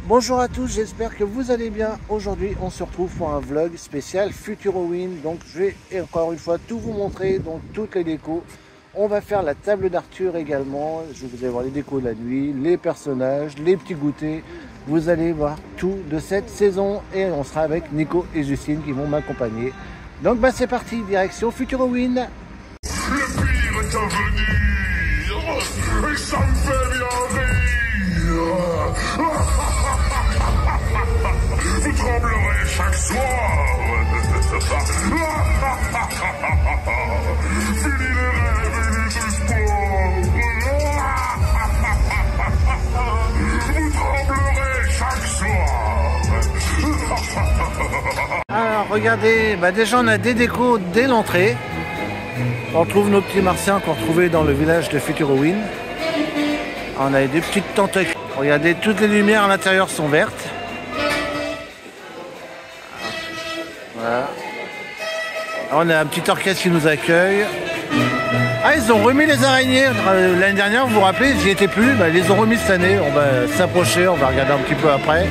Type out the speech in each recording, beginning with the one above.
Bonjour à tous, j'espère que vous allez bien. Aujourd'hui, on se retrouve pour un vlog spécial Futuroween. Donc, je vais encore une fois tout vous montrer, donc toutes les décos. On va faire la table d'Arthur également. Je vais vous allez voir les décos de la nuit, les personnages, les petits goûters. Vous allez voir tout de cette saison et on sera avec Nico et Justine qui vont m'accompagner. Donc, c'est parti, direction Futuroween. Le pire est à venir et ça me fait bien rire. Vous tremblerez chaque soir. Fini les rêves et les espoirs. Vous tremblerez chaque soir. Alors regardez, déjà on a des décos dès l'entrée. On trouve nos petits martiens qu'on retrouvait dans le village de Futuroween. On a des petites tentacules. Regardez, toutes les lumières à l'intérieur sont vertes. Voilà. On a un petit orchestre qui nous accueille. Ah, ils ont remis les araignées. L'année dernière, vous vous rappelez, j'y étais plus. Ils les ont remis cette année. On va s'approcher, on va regarder un petit peu après.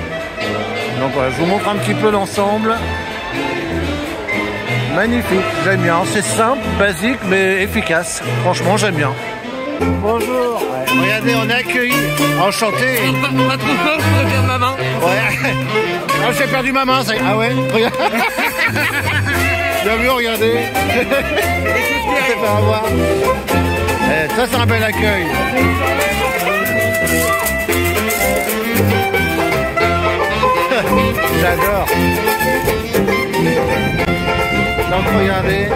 Donc voilà, je vous montre un petit peu l'ensemble. Magnifique, j'aime bien. C'est simple, basique, mais efficace. Franchement, j'aime bien. Bonjour. Ouais. Regardez, on est accueillis. Enchanté. Pas trop peur, je pourrais perdre ma main. Ouais. Ah, j'ai perdu ma main, ça y est. Ah ouais. Regarde. Bien vu, regardez. On s'est fait avoir. Ça, c'est un bel accueil. J'adore. Donc regardez.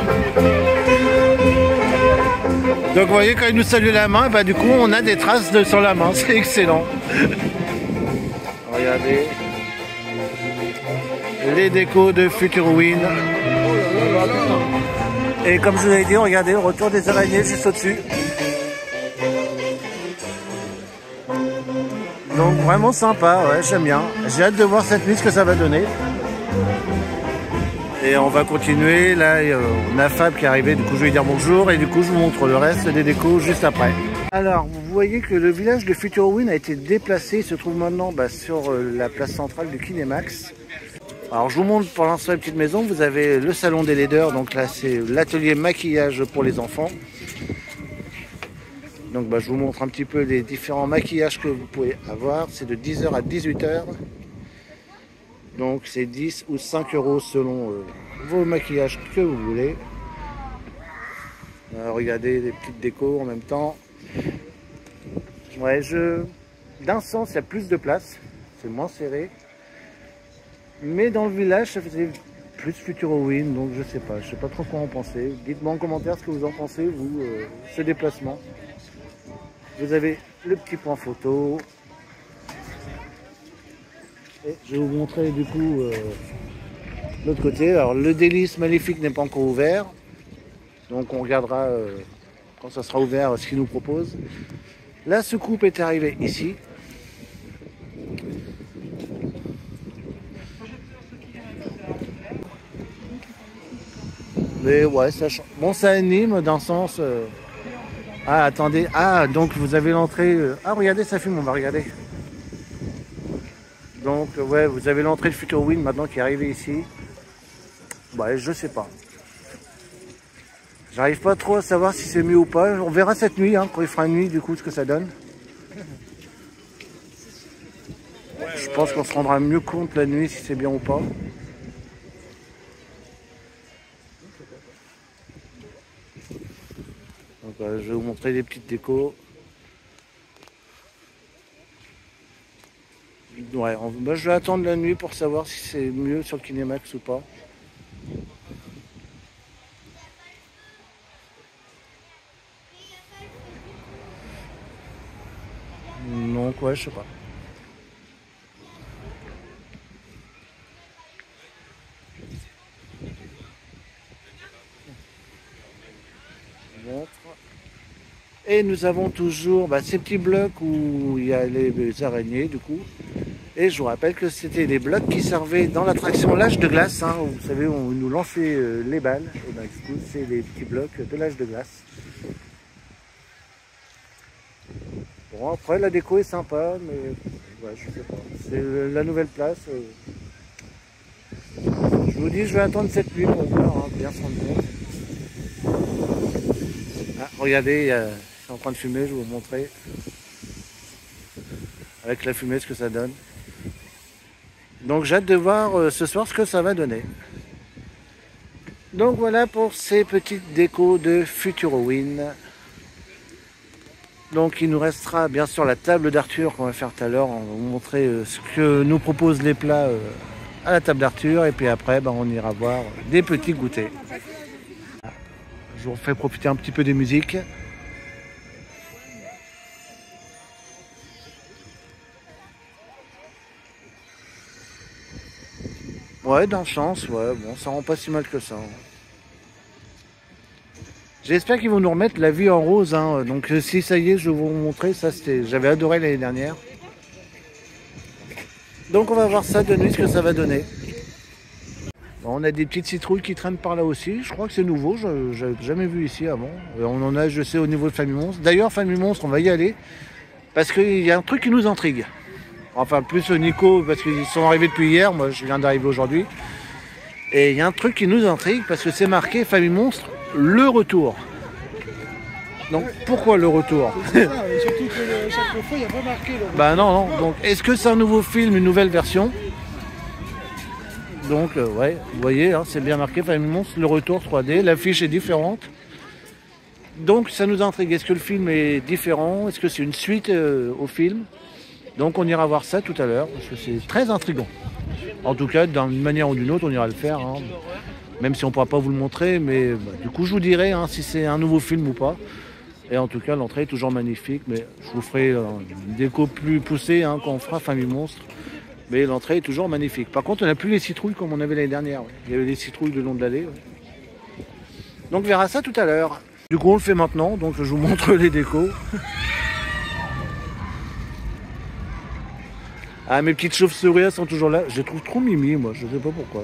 Donc vous voyez quand il nous salue la main, du coup on a des traces sur la main, c'est excellent. Regardez. Les décos de Futuroween. Et comme je vous l'avais dit, regardez le retour des araignées juste au-dessus. Donc vraiment sympa, ouais, j'aime bien. J'ai hâte de voir cette nuit ce que ça va donner. Et on va continuer, là on a Fab qui est arrivé, du coup je vais lui dire bonjour et du coup je vous montre le reste des décos juste après. Alors vous voyez que le village de Futuroween a été déplacé, il se trouve maintenant sur la place centrale du Kinemax. Alors je vous montre pour l'instant la petite maison, vous avez le salon des laideurs, donc là c'est l'atelier maquillage pour les enfants. Donc je vous montre un petit peu les différents maquillages que vous pouvez avoir, c'est de 10h à 18h. Donc c'est 10 ou 5 € selon vos maquillages que vous voulez. Regardez les petites décos en même temps. Ouais, d'un sens il y a plus de place, c'est moins serré. Mais dans le village ça faisait plus Futuroween, donc je sais pas trop quoi en penser. Dites-moi en commentaire ce que vous en pensez, vous, ce déplacement. Vous avez le petit point photo. Et je vais vous montrer du coup l'autre côté. Alors le délice maléfique n'est pas encore ouvert. Donc on regardera quand ça sera ouvert ce qu'il nous propose. La soucoupe est arrivée ici. Mais ouais, ça change. Bon, ça anime dans le sens... Ah, attendez. Ah, donc vous avez l'entrée... Ah, regardez, ça fume, on va regarder. Donc ouais, vous avez l'entrée de Futuroween maintenant qui est arrivée ici. Ouais, je sais pas. J'arrive pas trop à savoir si c'est mieux ou pas. On verra cette nuit, quand il fera nuit, du coup, ce que ça donne. Je pense qu'on se rendra mieux compte la nuit si c'est bien ou pas. Donc je vais vous montrer des petites décos. Ouais, je vais attendre la nuit pour savoir si c'est mieux sur le Kinemax ou pas. Donc ouais, je sais pas. Et nous avons toujours ces petits blocs où il y a les araignées du coup. Et je vous rappelle que c'était des blocs qui servaient dans l'attraction l'âge de glace. Vous savez, on nous lançait les balles. Et du coup, c'est les petits blocs de l'âge de glace. Bon, après, la déco est sympa, mais ouais, ouais, je sais pas. C'est la nouvelle place. Je vous dis, je vais attendre cette nuit pour voir, hein, bien se rendre compte. Ah, regardez, je suis en train de fumer, je vais vous montrer. Avec la fumée, ce que ça donne. Donc j'ai hâte de voir ce soir ce que ça va donner. Donc voilà pour ces petites décos de Futuroween. Donc il nous restera bien sûr la table d'Arthur qu'on va faire tout à l'heure. On va vous montrer ce que nous proposent les plats à la table d'Arthur. Et puis après, on ira voir des petits goûters. Je vous fais profiter un petit peu des musiques. Ouais, dans chance, ouais, bon, ça rend pas si mal que ça. J'espère qu'ils vont nous remettre la vie en rose, hein. Donc si ça y est, je vais vous montrer, ça c'était, j'avais adoré l'année dernière. Donc on va voir ça de nuit, ce que ça va donner. Bon, on a des petites citrouilles qui traînent par là aussi, je crois que c'est nouveau, je n'avais jamais vu ici avant. On en a, je sais, au niveau de Famille Monstre. D'ailleurs, Famille Monstre, on va y aller, parce qu'il y a un truc qui nous intrigue. Enfin, plus Nico, parce qu'ils sont arrivés depuis hier, moi je viens d'arriver aujourd'hui. Et il y a un truc qui nous intrigue, parce que c'est marqué Famille Monstre, le retour. Donc pourquoi le retour? C'est ça, et surtout que chaque fois il n'y a pas marqué le retour. Bah non, non. Donc est-ce que c'est un nouveau film, une nouvelle version? Donc ouais, vous voyez, hein, c'est bien marqué Famille Monstre, le retour 3D, l'affiche est différente. Donc ça nous intrigue, est-ce que le film est différent? Est-ce que c'est une suite au film? Donc on ira voir ça tout à l'heure, parce que c'est très intriguant. En tout cas, d'une manière ou d'une autre, on ira le faire. Hein. Même si on ne pourra pas vous le montrer, mais du coup je vous dirai hein, si c'est un nouveau film ou pas. Et en tout cas, l'entrée est toujours magnifique, mais je vous ferai une déco plus poussée hein, quand on fera Famille Monstre. Mais l'entrée est toujours magnifique. Par contre, on n'a plus les citrouilles comme on avait l'année dernière. Ouais. Il y avait des citrouilles le long de l'allée. Ouais. Donc on verra ça tout à l'heure. Du coup, on le fait maintenant, donc je vous montre les décos. Ah, mes petites chauves-souris sont toujours là. Je les trouve trop mimi, moi. Je sais pas pourquoi.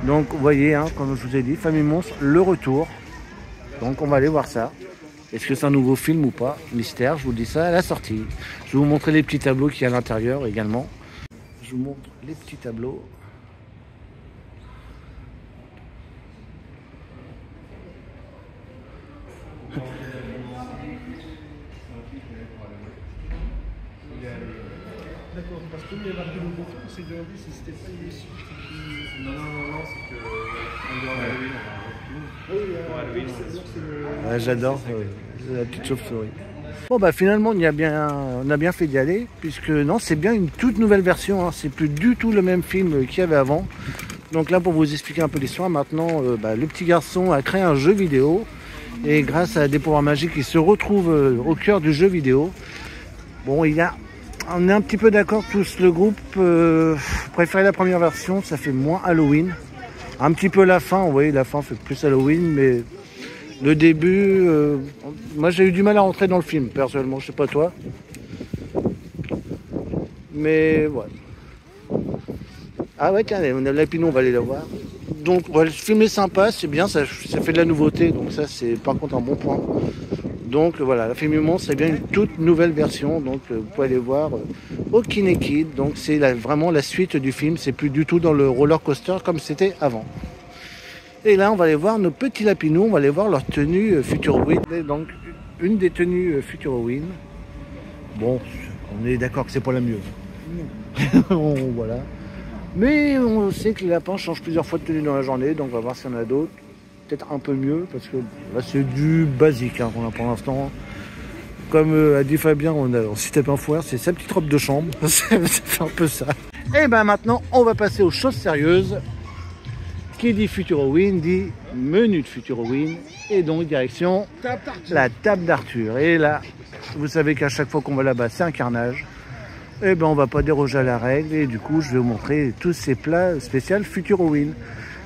Donc, vous voyez, hein, comme je vous ai dit, Famille Monstre, le retour. Donc, on va aller voir ça. Est-ce que c'est un nouveau film ou pas? Mystère, je vous dis ça à la sortie. Je vais vous montrer les petits tableaux qu'il y a à l'intérieur également. Je vous montre les petits tableaux. D'accord, parce que il y a marqué le retour, c'est de envie, c'était pas une issue. Non, c'est que en dehors d'Halloween, Pour Halloween, c'est Ouais, j'adore la petite chauve-souris. Bon bah finalement on a bien fait d'y aller, puisque non c'est bien une toute nouvelle version, hein. C'est plus du tout le même film qu'il y avait avant. Donc là pour vous expliquer un peu l'histoire, maintenant le petit garçon a créé un jeu vidéo, et grâce à des pouvoirs magiques il se retrouve au cœur du jeu vidéo. Bon on est un petit peu d'accord tous, le groupe préférait la première version, ça fait moins Halloween. Un petit peu la fin, vous voyez la fin fait plus Halloween, mais le début, moi j'ai eu du mal à rentrer dans le film, personnellement, je sais pas toi. Mais ouais. Ah ouais, tiens, on a Lapinou, on va aller la voir. Donc ouais, le film est sympa, c'est bien, ça fait de la nouveauté, donc ça c'est par contre un bon point. Donc voilà, la Famille Monstre c'est bien une toute nouvelle version, donc vous pouvez aller voir au Kinekid. Donc c'est vraiment la suite du film, c'est plus du tout dans le roller coaster comme c'était avant. Et là, on va aller voir nos petits lapinous, on va aller voir leur tenue Futuroween. Donc, une des tenues Futuroween. Bon, on est d'accord que c'est pas la mieux. Voilà. Mais on sait que les lapins changent plusieurs fois de tenue dans la journée, donc on va voir s'il y en a d'autres. Peut-être un peu mieux, parce que là, c'est du basique hein, qu'on a pour l'instant. Comme a dit Fabien, on s'y tape un foire, c'est sa petite robe de chambre. C'est un peu ça. Et ben maintenant, on va passer aux choses sérieuses. Qui dit Futuroween dit menu de Futuroween, et donc direction la table d'Arthur. Et là, vous savez qu'à chaque fois qu'on va là-bas, c'est un carnage. Et ben on va pas déroger à la règle, et du coup je vais vous montrer tous ces plats spéciaux Futuroween.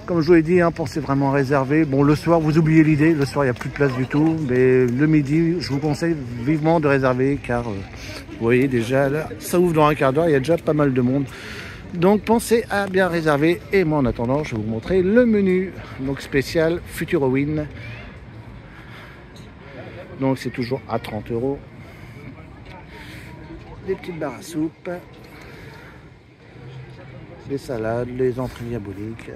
Comme je vous l'ai dit, hein, pensez vraiment à réserver. Bon, le soir, vous oubliez l'idée, le soir il n'y a plus de place du tout, mais le midi, je vous conseille vivement de réserver, car vous voyez déjà là, ça ouvre dans un quart d'heure, il y a déjà pas mal de monde. Donc pensez à bien réserver, et moi en attendant je vais vous montrer le menu donc spécial Futuroween Donc c'est toujours à 30 €. Des petites barres à soupe. Les salades, les entrées diaboliques.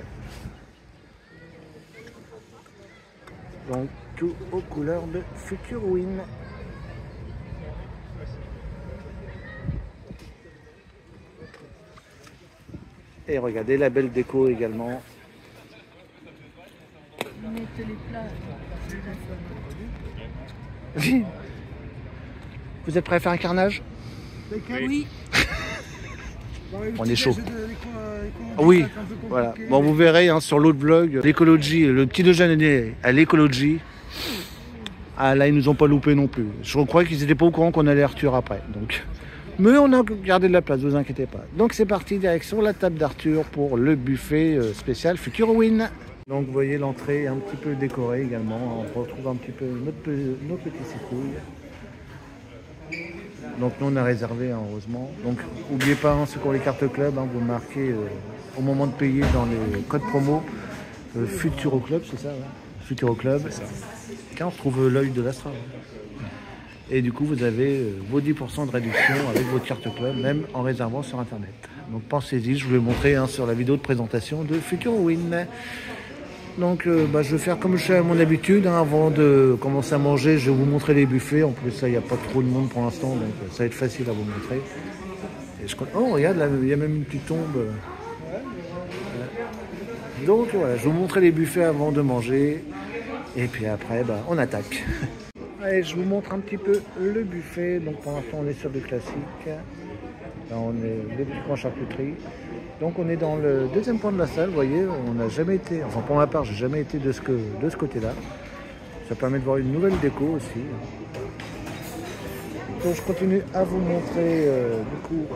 Donc tout aux couleurs de Futurowin. Et regardez la belle déco également. Mettez les plats. Vous êtes prêts à faire un carnage? Oui. On est chaud. Oui, voilà. Bon, vous verrez hein, sur l'autre vlog, l'écologie, le petit déjeuner à l'écologie. Ah là, ils nous ont pas loupé non plus. Je crois qu'ils n'étaient pas au courant qu'on allait Arthur après. Donc. Mais on a gardé de la place, vous inquiétez pas. Donc c'est parti, direction la table d'Arthur pour le buffet spécial Futurowin. Donc vous voyez l'entrée un petit peu décorée également. On retrouve un petit peu nos petites citrouilles. Donc nous on a réservé hein, heureusement. Donc n'oubliez pas hein, ceux qui ont les cartes club, hein, vous marquez au moment de payer dans les codes promo Futuro Club, c'est ça ouais. Futuro Club. Quand on trouve l'œil de l'Astra. Et du coup vous avez vos 10% de réduction avec votre carte club, même en réservant sur internet. Donc pensez-y, je vous l'ai montré hein, sur la vidéo de présentation de Futurowin. Donc je vais faire comme je fais à mon habitude, hein, avant de commencer à manger, je vais vous montrer les buffets. En plus là il n'y a pas trop de monde pour l'instant, donc ça va être facile à vous montrer. Et oh regarde, là il y a même une petite tombe. Donc voilà, je vais vous montrer les buffets avant de manger. Et puis après on attaque. Allez, je vous montre un petit peu le buffet. Donc pour l'instant on est sur du classique. Là on est des petits points charcuterie. Donc on est dans le deuxième point de la salle, vous voyez, on n'a jamais été, enfin pour ma part, j'ai jamais été de ce côté-là. Ça permet de voir une nouvelle déco aussi. Donc je continue à vous montrer du coup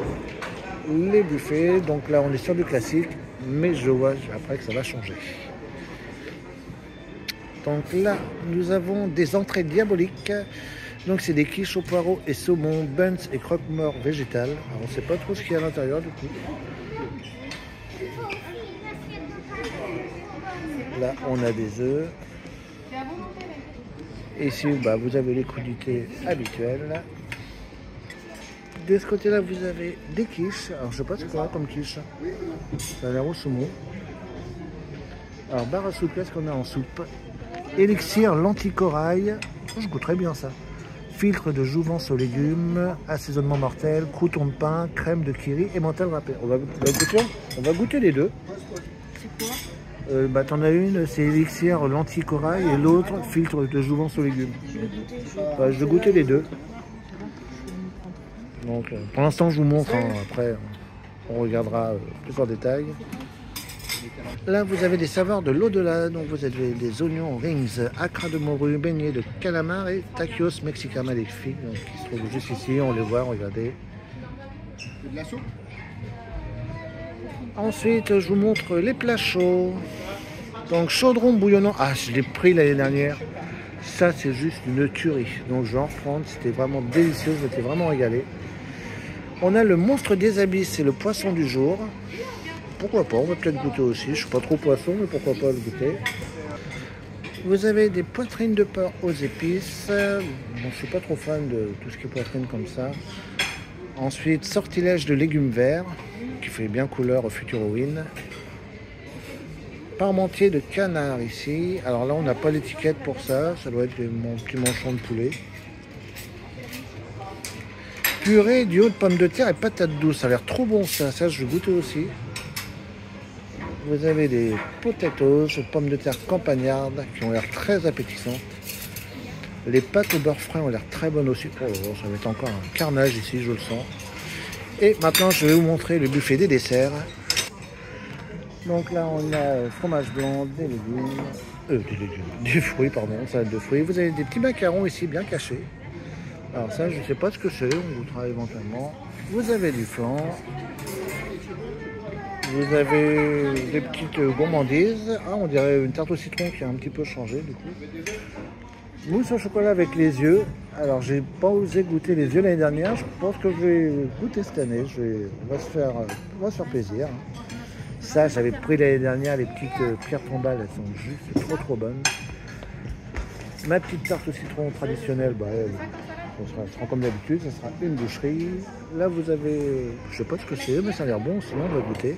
les buffets. Donc là on est sur du classique, mais je vois après que ça va changer. Donc là nous avons des entrées diaboliques. Donc c'est des quiches au poireau et saumon, buns et croque-mort végétal. Alors on ne sait pas trop ce qu'il y a à l'intérieur du coup. Là, on a des œufs. Ici, vous avez les crudités habituelles. De ce côté-là, vous avez des quiches. Alors, je sais pas ce qu'on a comme quiche. Ça a l'air au saumon. Alors, barre à soupe, qu'est-ce qu'on a en soupe? Élixir, lentilles corail. Oh, je goûterais bien ça. Filtre de jouvence aux légumes, assaisonnement mortel, crouton de pain, crème de kiri et mental râpé. On va goûter les deux. C'est quoi? T'en as une, c'est élixir lentilles corail et l'autre filtre de jouvence aux légumes. Je vais goûter les deux. Donc pour l'instant je vous montre, hein, après on regardera plus en détail. Là vous avez des saveurs de l'au-delà, donc vous avez des oignons rings, acra de morue, beignets de calamar et taquios mexicains magnifiques, donc qui se trouvent juste ici, on les voit, regardez. De la soupe. Ensuite, je vous montre les plats chauds. Donc, chaudron bouillonnant. Ah, je l'ai pris l'année dernière. Ça, c'est juste une tuerie. Donc, je vais en reprendre. C'était vraiment délicieux. Je m'étais vraiment régalé. On a le monstre des abysses. C'est le poisson du jour. Pourquoi pas? On va peut-être goûter aussi. Je ne suis pas trop poisson, mais pourquoi pas le goûter. Vous avez des poitrines de porc aux épices. Bon, je ne suis pas trop fan de tout ce qui est poitrine comme ça. Ensuite, sortilège de légumes verts, qui fait bien couleur au Futurowin. Parmentier de canard ici. Alors là, on n'a pas l'étiquette pour ça. Ça doit être mon petit manchon de poulet. Purée du haut de pommes de terre et patates douces. Ça a l'air trop bon ça. Ça, je vais goûter aussi. Vous avez des potatoes, pommes de terre campagnardes qui ont l'air très appétissantes. Les pâtes au beurre frais ont l'air très bonnes aussi. Oh, ça va être encore un carnage ici, je le sens. Et maintenant, je vais vous montrer le buffet des desserts. Donc là, on a fromage blanc, des légumes, des fruits, pardon, salade de fruits. Vous avez des petits macarons ici, bien cachés. Alors ça, je ne sais pas ce que c'est, on goûtera éventuellement. Vous avez du flan. Vous avez des petites gourmandises. Ah, on dirait une tarte au citron qui a un petit peu changé du coup. Mousse au chocolat avec les yeux. Alors, j'ai pas osé goûter les yeux l'année dernière. Je pense que je vais goûter cette année. On va se faire plaisir. Ça, j'avais pris l'année dernière les petites pierres tombales. Elles sont juste trop bonnes. Ma petite tarte au citron traditionnelle, bah, elle sera comme d'habitude, ça sera une boucherie. Là vous avez, je sais pas ce que c'est, mais ça a l'air bon, sinon on va goûter.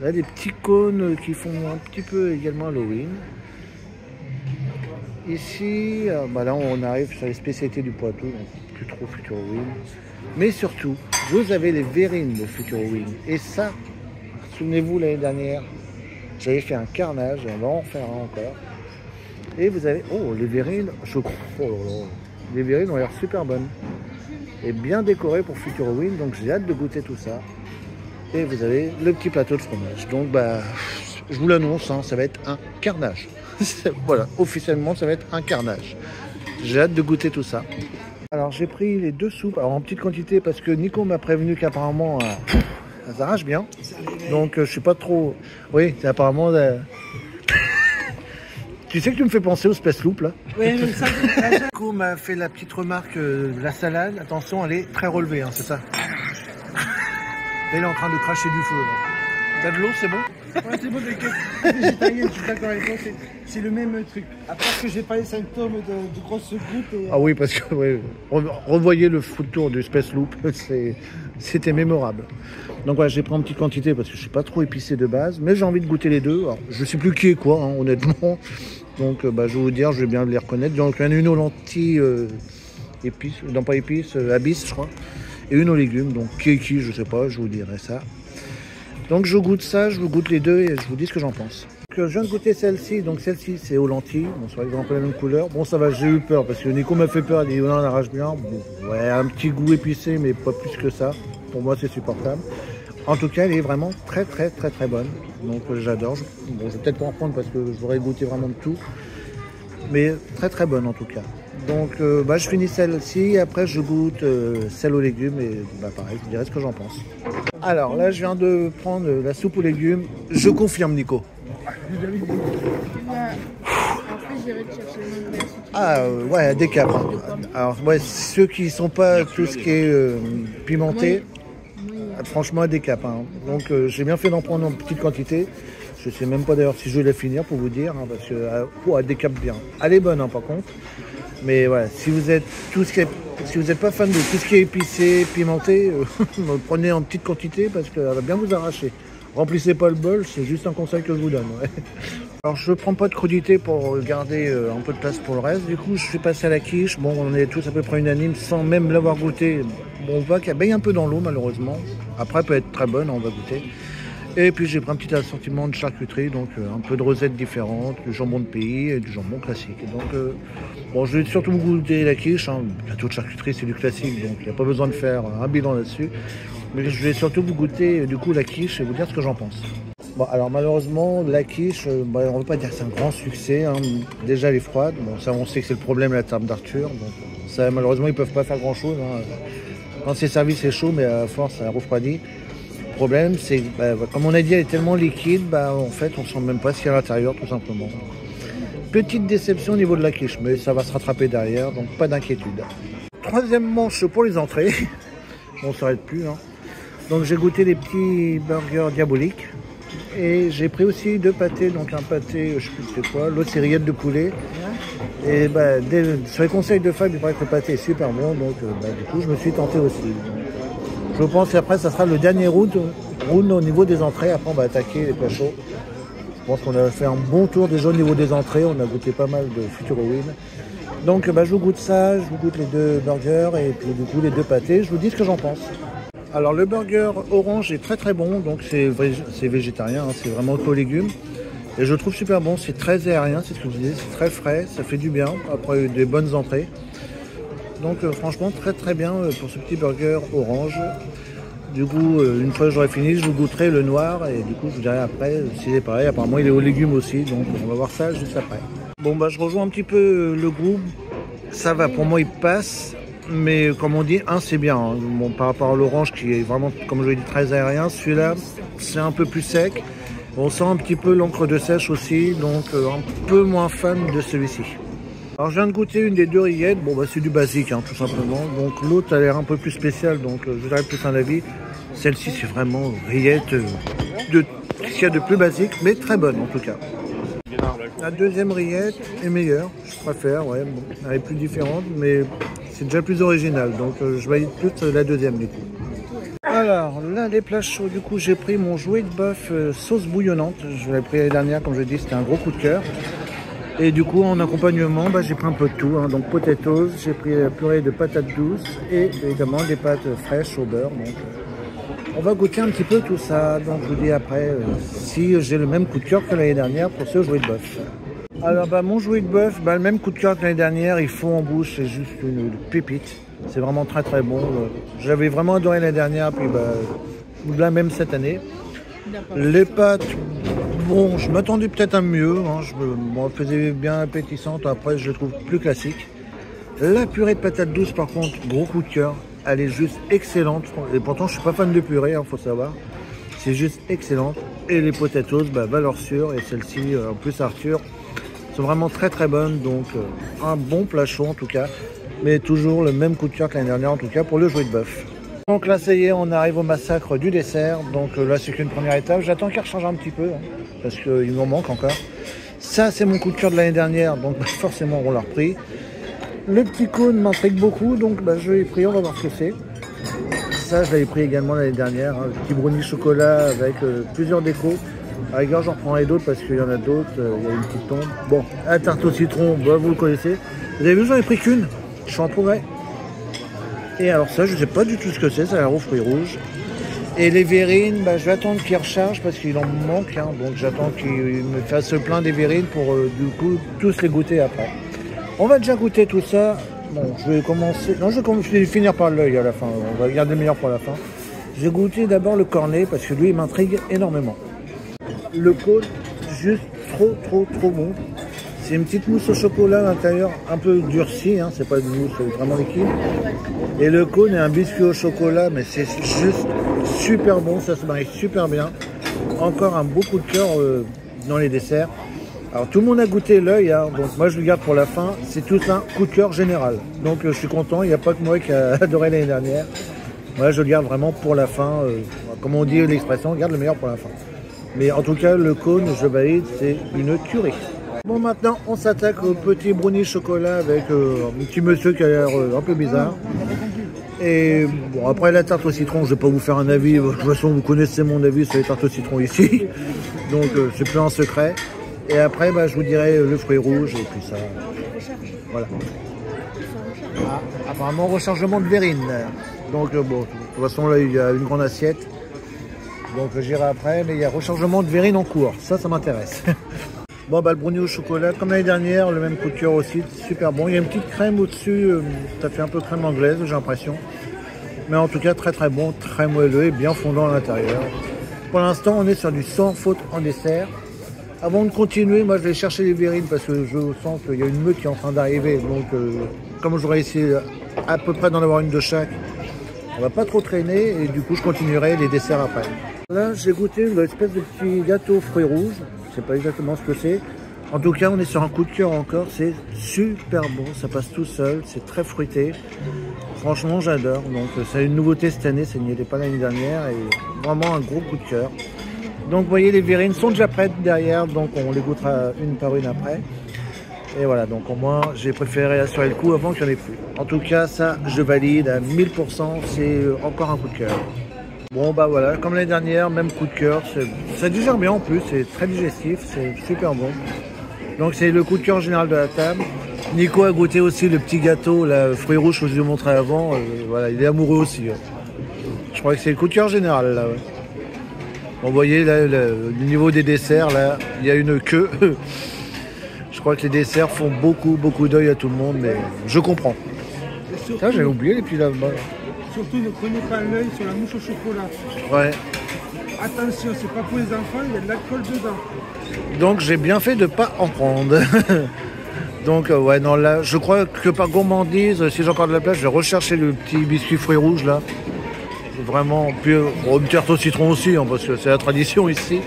Là des petits cônes qui font un petit peu également Halloween. Ici, bah là on arrive sur les spécialités du Poitou, donc plus trop Future Halloween. Mais surtout, vous avez les verrines de Future Halloween. Et ça, souvenez-vous l'année dernière, j'avais fait un carnage, et on va en faire un encore. Et vous avez, oh les verrines, je crois, oh là là, les verrines ont l'air super bonnes. Et bien décorées pour Future Halloween, donc j'ai hâte de goûter tout ça. Et vous avez le petit plateau de fromage. Donc bah, je vous l'annonce, hein, ça va être un carnage. Voilà, officiellement ça va être un carnage. J'ai hâte de goûter tout ça. Alors j'ai pris les 2 soupes, alors en petite quantité parce que Nico m'a prévenu qu'apparemment ça s'arrache bien. Donc je sais pas trop. Oui, c'est apparemment. Tu sais que tu me fais penser au Space Loop là. Oui, mais ça, Nico m'a fait la petite remarque la salade, attention, elle est très relevée, hein, c'est ça. Elle est en train de cracher du feu. T'as de l'eau, c'est bon? Ouais, c'est bon, végétarien, je suis d'accord avec toi, c'est le même truc. À part que j'ai pas les symptômes de grosses gouttes. Et... Ah oui, parce que ouais, revoyez le foot tour du Space Loop, c'était mémorable. Donc voilà, j'ai pris en petite quantité parce que je suis pas trop épicé de base, mais j'ai envie de goûter les deux. Alors, je sais plus qui est quoi, hein, honnêtement. Donc bah, je vais vous dire, je vais bien les reconnaître. Donc il y en a une aux lentilles épices, non pas épices, abyss je crois, et une aux légumes. Donc qui est qui, je sais pas, je vous dirai ça. Donc je goûte ça, je vous goûte les deux et je vous dis ce que j'en pense. Donc, je viens de goûter celle-ci, donc celle-ci c'est aux lentilles, bon c'est vrai qu'ils ont un peu la même couleur. Bon ça va, j'ai eu peur parce que Nico m'a fait peur, il dit non, on arrache bien. Bon, ouais, un petit goût épicé mais pas plus que ça. Pour moi c'est supportable. En tout cas elle est vraiment très bonne. Donc j'adore. Bon je vais peut-être pas en prendre parce que je voudrais goûter vraiment de tout. Mais très bonne en tout cas. Donc bah, je finis celle-ci, après je goûte celle aux légumes et bah, pareil, je vous dirai ce que j'en pense. Alors là je viens de prendre la soupe aux légumes, je confirme Nico. après, j'irai te chercher le même. Ah ouais, des capes. Alors ouais, ceux qui sont pas tout ce qui est pimenté, franchement des capes. Hein. Donc j'ai bien fait d'en prendre en petite quantité. Je sais même pas d'ailleurs si je vais la finir pour vous dire, hein, parce que elle décape bien. Elle est bonne hein, par contre. Mais voilà, si vous êtes si vous n'êtes pas fan de tout ce qui est épicé, pimenté, prenez en petite quantité parce qu'elle va bien vous arracher. Remplissez pas le bol, c'est juste un conseil que je vous donne. Ouais. Alors je prends pas de crudité pour garder un peu de place pour le reste. Du coup je suis passé à la quiche. Bon on est tous à peu près unanimes sans même l'avoir goûté. Bon on voit qu'elle baigne un peu dans l'eau malheureusement. Après elle peut être très bonne, on va goûter. Et puis j'ai pris un petit assortiment de charcuterie, donc un peu de recettes différentes, du jambon de pays et du jambon classique. Et donc bon, je vais surtout goûter la quiche, hein. Le plateau de charcuterie c'est du classique, donc il n'y a pas besoin de faire un bilan là-dessus. Mais je vais surtout vous goûter du coup la quiche et vous dire ce que j'en pense. Bon alors malheureusement la quiche, bah, on ne veut pas dire que c'est un grand succès, hein. Déjà elle est froide, bon ça on sait que c'est le problème à la table d'Arthur, donc ça malheureusement ils ne peuvent pas faire grand chose. Hein. Quand c'est servi c'est chaud mais à force ça refroidit. Le problème, c'est que, bah, comme on a dit, elle est tellement liquide, bah, en fait, on ne sent même pas ce qu'il y a à l'intérieur, tout simplement. Petite déception au niveau de la quiche, mais ça va se rattraper derrière, donc pas d'inquiétude. Troisième manche pour les entrées. On ne s'arrête plus. Hein. Donc j'ai goûté les petits burgers diaboliques. Et j'ai pris aussi 2 pâtés, donc un pâté, je sais plus c'est quoi, l'autre c'est rillettes de poulet. Et bah, sur les conseils de Fab, il paraît que le pâté est super bon, donc bah, du coup je me suis tenté aussi. Je pense qu'après, ça sera le dernier round au niveau des entrées. Après, on va attaquer les plats chauds. Je pense qu'on a fait un bon tour déjà au niveau des entrées. On a goûté pas mal de Future Halloween. Donc, bah, je vous goûte ça. Je vous goûte les 2 burgers et puis du coup, les 2 pâtés. Je vous dis ce que j'en pense. Alors, le burger orange est très bon. Donc, c'est végétarien. Hein, c'est vraiment aux légumes. Et je le trouve super bon. C'est très aérien. C'est ce que je disais. C'est très frais. Ça fait du bien après des bonnes entrées. Donc franchement très bien pour ce petit burger orange. Du coup une fois que j'aurai fini je vous goûterai le noir et du coup je vous dirai après si c'est pareil. Apparemment il est aux légumes aussi donc on va voir ça juste après. Bon bah je rejoins un petit peu le groupe. Ça va pour moi il passe. Mais comme on dit c'est bien. Hein. Bon, par rapport à l'orange qui est vraiment comme je l'ai dit très aérien. Celui-là c'est un peu plus sec. On sent un petit peu l'encre de sèche aussi. Donc un peu moins fan de celui-ci. Alors je viens de goûter une des 2 rillettes, bon bah c'est du basique hein, tout simplement, donc l'autre a l'air un peu plus spécial, donc je dirais plus un avis. Celle-ci c'est vraiment rillette de ce qu'il y a de plus basique, mais très bonne en tout cas. La deuxième rillette est meilleure, je préfère, ouais. Bon, elle est plus différente, mais c'est déjà plus original, donc je valide plus la deuxième du coup. Alors là, les plats chauds, du coup, j'ai pris mon jouet de bœuf sauce bouillonnante. Je l'ai pris l'année dernière, comme je dis, c'était un gros coup de cœur. Et du coup, en accompagnement, j'ai pris un peu de tout, hein. Donc potatoes, j'ai pris la purée de patates douces et évidemment des pâtes fraîches au beurre. Donc, on va goûter un petit peu tout ça. Donc je vous dis après si j'ai le même coup de cœur que l'année dernière pour ce jouet de bœuf. Alors mon jouet de bœuf, le même coup de cœur que l'année dernière, il fond en bouche, c'est juste une pépite. C'est vraiment très très bon. J'avais vraiment adoré l'année dernière, puis là même cette année. Les pâtes, bon, je m'attendais peut-être à mieux, hein. Je me faisais bien appétissante, après je le trouve plus classique. La purée de patates douces par contre, gros coup de cœur. Elle est juste excellente. Et pourtant, je suis pas fan de purée, hein, faut savoir. C'est juste excellente. Et les potatoes, valeur sûre. Et celle-ci, en plus Arthur, sont vraiment très très bonnes. Donc, un bon plat chaud en tout cas. Mais toujours le même coup de cœur que l'année dernière, en tout cas, pour le jouet de bœuf. Donc là, ça y est, on arrive au massacre du dessert. Donc là, c'est qu'une première étape. J'attends qu'il recharge un petit peu, hein, parce qu'il m'en manque encore. Ça, c'est mon coup de cœur de l'année dernière. Donc, forcément, on l'a repris. Le petit cône m'intrigue beaucoup, donc je l'ai pris, on va voir ce que c'est. Ça, je l'avais pris également l'année dernière, hein, le petit brownie chocolat avec plusieurs décos. À rigueur, j'en prendrai d'autres parce qu'il y en a d'autres, il y a une petite tombe. Bon, la tarte au citron, vous le connaissez. Vous avez vu, j'en ai pris qu'une, je suis en progrès. Et alors ça, je ne sais pas du tout ce que c'est, ça a l'air aux fruits rouges. Et les verrines, je vais attendre qu'il recharge parce qu'il en manque, hein, donc j'attends qu'il me fasse le plein des verrines pour du coup tous les goûter après. On va déjà goûter tout ça. Bon, je vais commencer. Non, je vais finir par l'œil à la fin. On va garder le meilleur pour la fin. Je vais goûter d'abord le cornet parce que lui, il m'intrigue énormément. Le cône, juste trop bon. C'est une petite mousse au chocolat à l'intérieur, un peu durcie, hein, c'est pas une mousse, c'est vraiment liquide. Et le cône est un biscuit au chocolat, mais c'est juste super bon, ça se marie super bien. Encore un beau coup de cœur dans les desserts. Alors tout le monde a goûté l'œil, hein, donc moi je le garde pour la fin, c'est tout un coup de cœur général. Donc je suis content, il n'y a pas que moi qui a adoré l'année dernière. Moi je le garde vraiment pour la fin, comme on dit l'expression, garde le meilleur pour la fin. Mais en tout cas le cône, je valide, c'est une tuerie. Bon maintenant on s'attaque au petit brownie chocolat avec un petit monsieur qui a l'air un peu bizarre. Et bon après la tarte au citron, je ne vais pas vous faire un avis, de toute façon vous connaissez mon avis sur les tartes au citron ici. Donc c'est plus un secret. Et après, je vous dirai le fruit rouge et puis ça. Voilà. Ah, apparemment, rechargement de verrine. Donc, bon, de toute façon, là, il y a une grande assiette. Donc, j'irai après, mais il y a rechargement de verrine en cours. Ça m'intéresse. Bon, le brownie au chocolat, comme l'année dernière, le même coup de cœur aussi. Super bon. Il y a une petite crème au-dessus. Ça fait un peu crème anglaise, j'ai l'impression. Mais en tout cas, très très bon, très moelleux et bien fondant à l'intérieur. Pour l'instant, on est sur du sans faute en dessert. Avant de continuer, moi je vais chercher les verrines parce que je sens qu'il y a une meute qui est en train d'arriver. Donc comme j'aurais essayé à peu près d'en avoir une de chaque, on va pas trop traîner et du coup je continuerai les desserts après. Là j'ai goûté une espèce de petit gâteau aux fruits rouges, je sais pas exactement ce que c'est. En tout cas on est sur un coup de cœur encore, c'est super bon, ça passe tout seul, c'est très fruité. Franchement j'adore, donc c'est une nouveauté cette année, ça n'y était pas l'année dernière et vraiment un gros coup de cœur. Donc vous voyez les verrines sont déjà prêtes derrière, donc on les goûtera une par une après. Et voilà, donc au moins j'ai préféré assurer le coup avant qu'il n'y en ait plus. En tout cas ça je valide à 1000%, c'est encore un coup de cœur. Bon voilà, comme l'année dernière, même coup de cœur, ça digère bien en plus, c'est très digestif, c'est super bon. Donc c'est le coup de cœur général de la table. Nico a goûté aussi le petit gâteau, le fruit rouge que je vous ai montré avant, voilà, il est amoureux aussi. Je crois que c'est le coup de cœur général là. Ouais. Bon, vous voyez là, le niveau des desserts, là, il y a une queue. Je crois que les desserts font beaucoup d'œil à tout le monde, mais je comprends. Ça, j'avais oublié les petits là-bas. Surtout, ne prenez pas l'œil sur la mousse au chocolat. Ouais. Attention, c'est pas pour les enfants, il y a de l'alcool dedans. Donc, j'ai bien fait de ne pas en prendre. Donc, ouais, non, là, je crois que par gourmandise, si j'ai encore de la place, je vais rechercher le petit biscuit fruits rouges là. Vraiment, puis une tarte au citron aussi, hein, parce que c'est la tradition ici.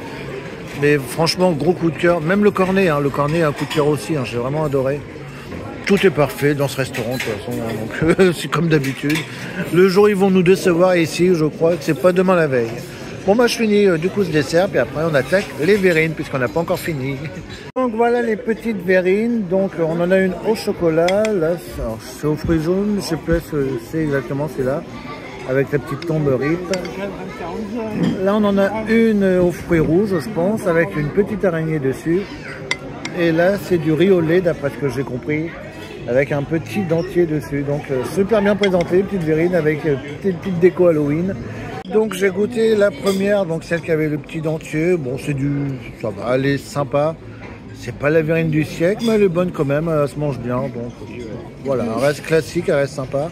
Mais franchement, gros coup de cœur. Même le cornet, hein, le cornet a un coup de cœur aussi, hein, j'ai vraiment adoré. Tout est parfait dans ce restaurant, de toute façon, hein, donc c'est comme d'habitude. Le jour où ils vont nous décevoir ici, je crois que c'est pas demain la veille. Bon bah je finis du coup ce dessert, puis après on attaque les verrines puisqu'on n'a pas encore fini. Donc voilà les petites verrines, donc on en a une au chocolat, là c'est aux fruits jaunes, je sais plus ce que c'est exactement, c'est là, avec la petite tombe rip. Là on en a une aux fruits rouges je pense, avec une petite araignée dessus. Et là c'est du riz au lait d'après ce que j'ai compris, avec un petit dentier dessus. Donc super bien présenté, petite verrine avec petite déco Halloween. Donc j'ai goûté la première, donc celle qui avait le petit dentier. Bon c'est ça va, elle est sympa. C'est pas la verrine du siècle, mais elle est bonne quand même, elle se mange bien. Donc voilà, elle reste classique, elle reste sympa.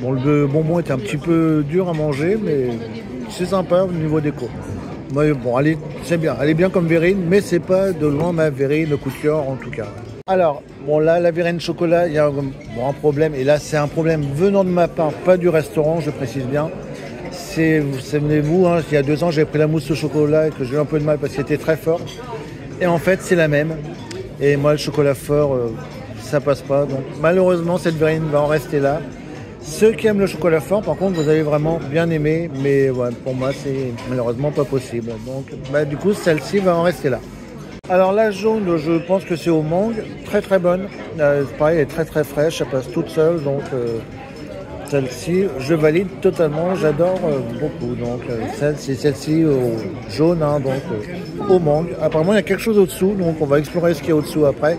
Bon le bonbon était un petit peu dur à manger, mais c'est sympa au niveau déco. Mais bon, c'est bien, elle est bien comme verrine, mais c'est pas de loin ma verrine coup de cœur en tout cas. Alors, bon là, la verrine chocolat, il y a un problème, et là c'est un problème venant de ma part, pas du restaurant, je précise bien. Souvenez-vous, hein, il y a 2 ans, j'ai pris la mousse au chocolat et que j'ai eu un peu de mal parce qu'elle était très forte. Et en fait, c'est la même. Et moi, le chocolat fort, ça passe pas. Donc malheureusement, cette verrine va en rester là. Ceux qui aiment le chocolat fort, par contre, vous allez vraiment bien aimer. Mais ouais, pour moi, c'est malheureusement pas possible. Donc du coup, celle-ci va en rester là. Alors la jaune, je pense que c'est au mangue. Très très bonne. Pareil, elle est très très fraîche. Elle passe toute seule. Donc celle-ci, je valide totalement, j'adore beaucoup. Donc c'est celle-ci jaune, hein, donc au mangue. Apparemment il y a quelque chose au-dessous, donc on va explorer ce qu'il y a au-dessous après.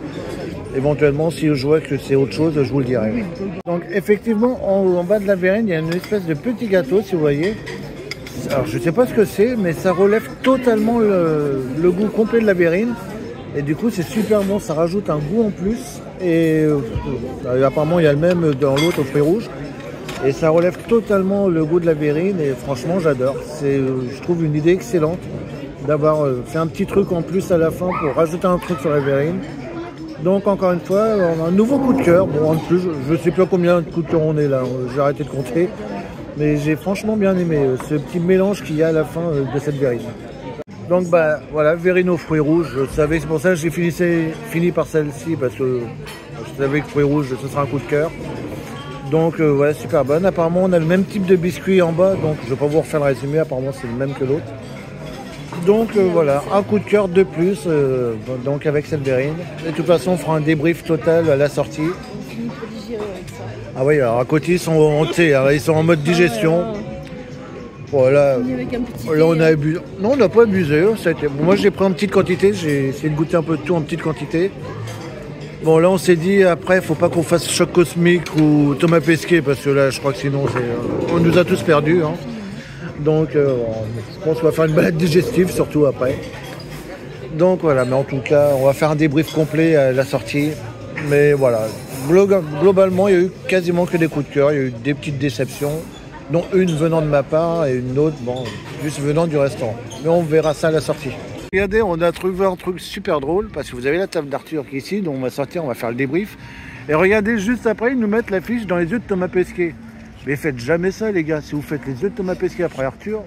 Éventuellement si je vois que c'est autre chose, je vous le dirai. Donc effectivement en bas de la verrine, il y a une espèce de petit gâteau si vous voyez. Alors je ne sais pas ce que c'est, mais ça relève totalement le goût complet de la verrine. Et du coup c'est super bon, ça rajoute un goût en plus. Et apparemment il y a le même dans l'autre au fruits rouges. Et ça relève totalement le goût de la verrine et franchement j'adore. Je trouve une idée excellente d'avoir fait un petit truc en plus à la fin pour rajouter un truc sur la verrine. Donc encore une fois, on a un nouveau coup de cœur. Bon en plus, je ne sais plus combien de coups de cœur on est là, j'ai arrêté de compter. Mais j'ai franchement bien aimé ce petit mélange qu'il y a à la fin de cette verrine. Donc bah voilà, verrine aux fruits rouges, je savais, c'est pour ça que j'ai fini par celle-ci parce que je savais que fruits rouges ce sera un coup de cœur. Donc voilà, super bonne. Apparemment on a le même type de biscuit en bas, donc je ne vais pas vous refaire le résumé, apparemment c'est le même que l'autre. Donc voilà, un coup de cœur de plus donc avec cette verrine. Et de toute façon on fera un débrief total à la sortie. Ah oui, alors à côté ils sont en mode digestion. Voilà, là on a abusé. Non on n'a pas abusé, moi j'ai pris en petite quantité, j'ai essayé de goûter un peu de tout en petite quantité. Bon là on s'est dit après faut pas qu'on fasse choc cosmique ou Thomas Pesquet parce que là je crois que sinon on nous a tous perdus hein. Donc je pense qu'on va faire une balade digestive surtout après. Donc voilà, mais en tout cas on va faire un débrief complet à la sortie. Mais voilà, globalement il y a eu quasiment que des coups de cœur, il y a eu des petites déceptions, dont une venant de ma part et une autre juste venant du restaurant. Mais on verra ça à la sortie. Regardez, on a trouvé un truc super drôle parce que vous avez la table d'Arthur qui est ici, donc on va sortir, on va faire le débrief. Et regardez, juste après, ils nous mettent l'affiche dans les yeux de Thomas Pesquet. Mais faites jamais ça, les gars. Si vous faites les yeux de Thomas Pesquet après Arthur,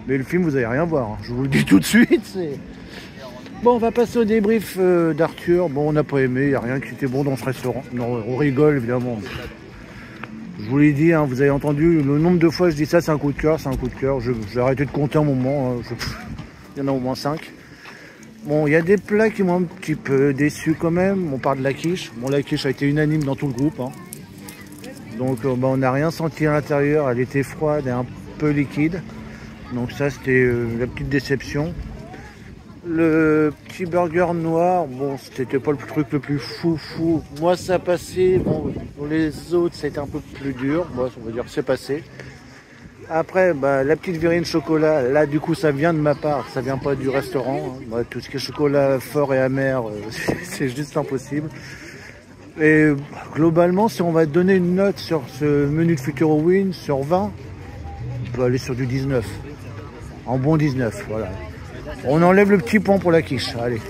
mais le film, vous n'allez rien voir. Hein. Je vous le dis tout de suite. Bon, on va passer au débrief d'Arthur. Bon, on n'a pas aimé, il n'y a rien qui était bon dans ce restaurant. Non, on rigole, évidemment. Je vous l'ai dit, hein, vous avez entendu le nombre de fois je dis ça, c'est un coup de cœur, c'est un coup de cœur. J'ai arrêté de compter un moment. Hein. Il y en a au moins 5. Bon, il y a des plats qui m'ont un petit peu déçu quand même. On parle de la quiche. Bon, la quiche a été unanime dans tout le groupe. Hein. Donc, on n'a rien senti à l'intérieur. Elle était froide et un peu liquide. Donc ça, c'était la petite déception. Le petit burger noir, bon, c'était pas le truc le plus fou. Moi, ça passait. Bon, pour les autres, ça a été un peu plus dur. Bon, on va dire que c'est passé. Après, la petite verrine chocolat, là, du coup, ça vient de ma part. Ça vient pas du restaurant. Hein. Tout ce qui est chocolat fort et amer, c'est juste impossible. Et globalement, si on va donner une note sur ce menu de Futuroween, sur 20, on peut aller sur du 19. En bon 19, voilà. On enlève le petit point pour la quiche, allez.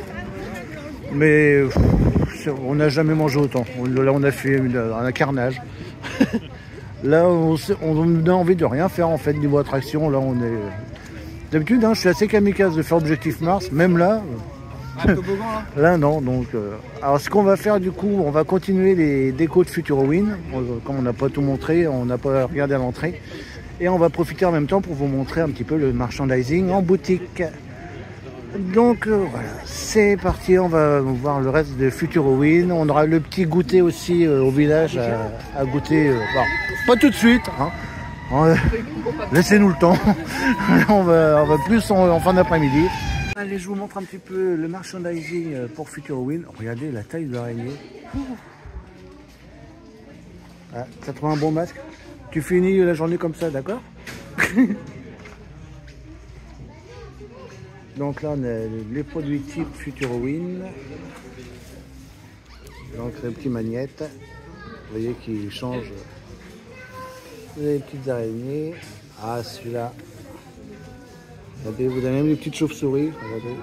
Mais on n'a jamais mangé autant. Là, on a fait un carnage. Là, on a envie de rien faire en fait niveau attraction. Là, on est. D'habitude, hein, je suis assez kamikaze de faire Objectif Mars. Même là. Là, non. Donc, alors, ce qu'on va faire du coup, on va continuer les décos de Futuroween. Comme on n'a pas tout montré, on n'a pas regardé à l'entrée. Et on va profiter en même temps pour vous montrer un petit peu le merchandising en boutique. Donc voilà, c'est parti, on va voir le reste de Futurowin. On aura le petit goûter aussi au village à goûter. Bon, pas tout de suite, hein. Laissez-nous le temps. on va plus en fin d'après-midi. Allez, je vous montre un petit peu le merchandising pour Futurowin. Regardez la taille de l'araignée. Ah, ça trouve un bon masque. Tu finis la journée comme ça, d'accord? Donc là, on a les produits type Futurowin. Donc les petites magnettes. Vous voyez qui changent les petites araignées. Ah, celui-là. Regardez, vous avez même les petites chauves-souris. Regardez.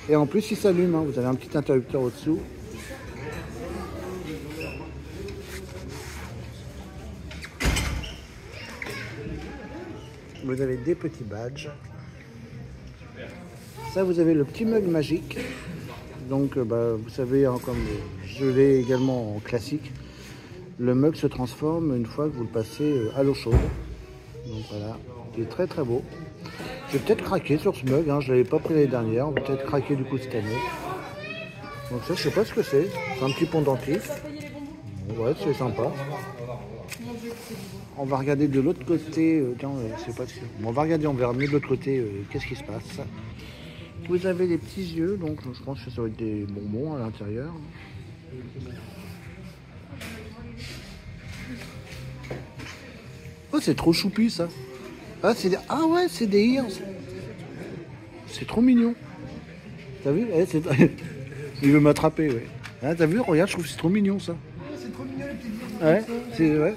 Et en plus, il s'allume. Hein. Vous avez un petit interrupteur au-dessous. Vous avez des petits badges. Ça, vous avez le petit mug magique. Donc, vous savez, hein, comme je l'ai également en classique, le mug se transforme une fois que vous le passez à l'eau chaude. Donc voilà, il est très très beau. Je vais peut-être craquer sur ce mug, hein. Je ne l'avais pas pris l'année dernière, on va peut-être craquer du coup cette année. Donc ça, je sais pas ce que c'est. C'est un petit pendentif. Ouais, c'est sympa. On va regarder de l'autre côté. Tiens, c'est pas sûr. Bon, on va regarder, on verra mieux de l'autre côté qu'est-ce qui se passe. Vous avez des petits yeux, donc je pense que ça va être des bonbons à l'intérieur. Oh, c'est trop choupi ça. Ah, ah ouais, c'est des ears. C'est trop mignon. T'as vu? Il veut m'attraper, ouais. Ah, t'as vu? Regarde, je trouve que c'est trop mignon ça. C'est trop mignon les petites vies. Ouais, c'est vrai.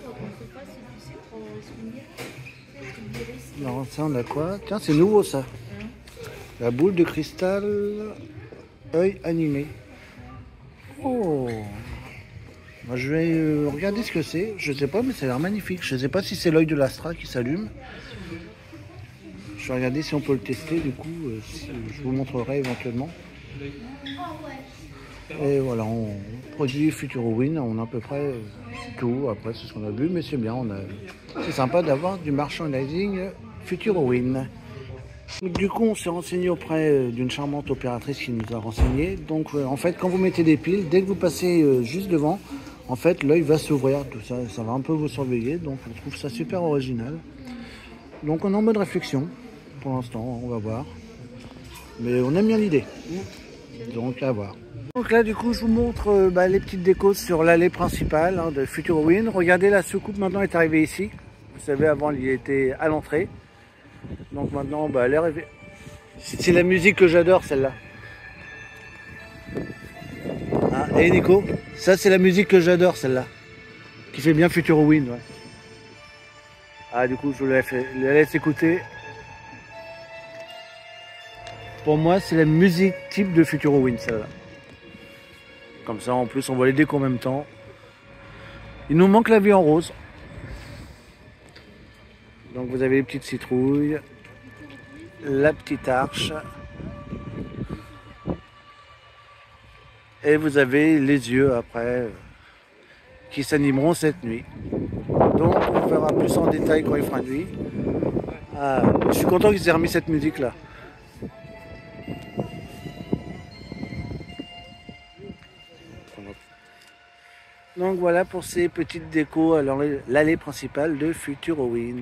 Alors ça, on a quoi? Tiens, c'est nouveau ça. La boule de cristal, œil animé. Oh! Moi, je vais regarder ce que c'est. Je sais pas, mais ça a l'air magnifique. Je sais pas si c'est l'œil de l'Astra qui s'allume. Je vais regarder si on peut le tester. Du coup, je vous montrerai éventuellement. Et voilà, on produit Futurowin. On a à peu près tout. Après, c'est ce qu'on a vu, mais c'est bien. C'est sympa d'avoir du merchandising Futurowin. Du coup, on s'est renseigné auprès d'une charmante opératrice qui nous a renseigné. Donc, en fait, quand vous mettez des piles, dès que vous passez juste devant, en fait, l'œil va s'ouvrir, tout ça. Ça va un peu vous surveiller. Donc, on trouve ça super original. Donc, on est en mode réflexion. Pour l'instant, on va voir. Mais on aime bien l'idée. Donc, à voir. Donc là, du coup, je vous montre les petites décos sur l'allée principale de Futurowin. Regardez, la soucoupe maintenant est arrivée ici. Vous savez, avant, il était à l'entrée. Donc maintenant, elle est arrivée. C'est la musique que j'adore, celle-là. Ah, et Nico, ça c'est la musique que j'adore, celle-là. Qui fait bien Futurowin, ouais. Ah, du coup, je vous la laisse écouter. Pour moi, c'est la musique type de Futurowin, celle-là. Comme ça, en plus, on voit les décos en même temps. Il nous manque la vie en rose. Donc vous avez les petites citrouilles, la petite arche, et vous avez les yeux après qui s'animeront cette nuit. Donc on verra plus en détail quand il fera nuit. Ah, je suis content qu'ils aient remis cette musique là. Donc voilà pour ces petites décos à l'allée principale de Futurowin.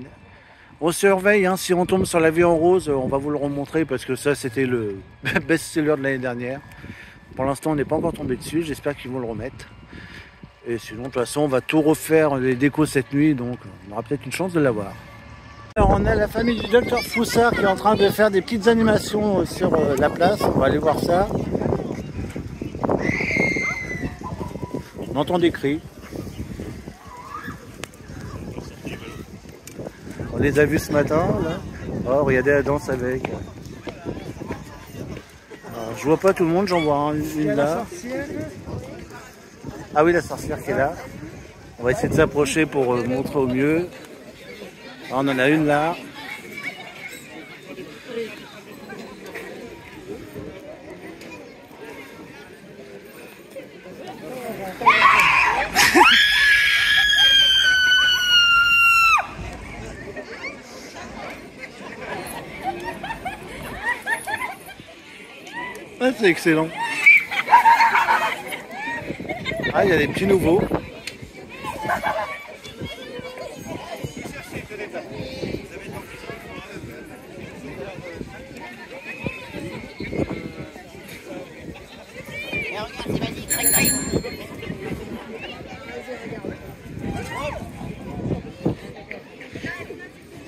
On surveille, hein, si on tombe sur la vie en rose, on va vous le remontrer parce que ça c'était le best-seller de l'année dernière. Pour l'instant on n'est pas encore tombé dessus, j'espère qu'ils vont le remettre. Et sinon de toute façon on va tout refaire les décos cette nuit, donc on aura peut-être une chance de l'avoir. Alors on a la famille du Dr Foussard qui est en train de faire des petites animations sur la place, on va aller voir ça. On entend des cris. On les a vus ce matin, là. Oh, regardez la danse avec. Alors, je vois pas tout le monde, j'en vois une là. Ah oui, la sorcière qui est là. On va essayer de s'approcher pour montrer au mieux. Alors, on en a une là. C'est excellent. Ah, il y a des petits nouveaux.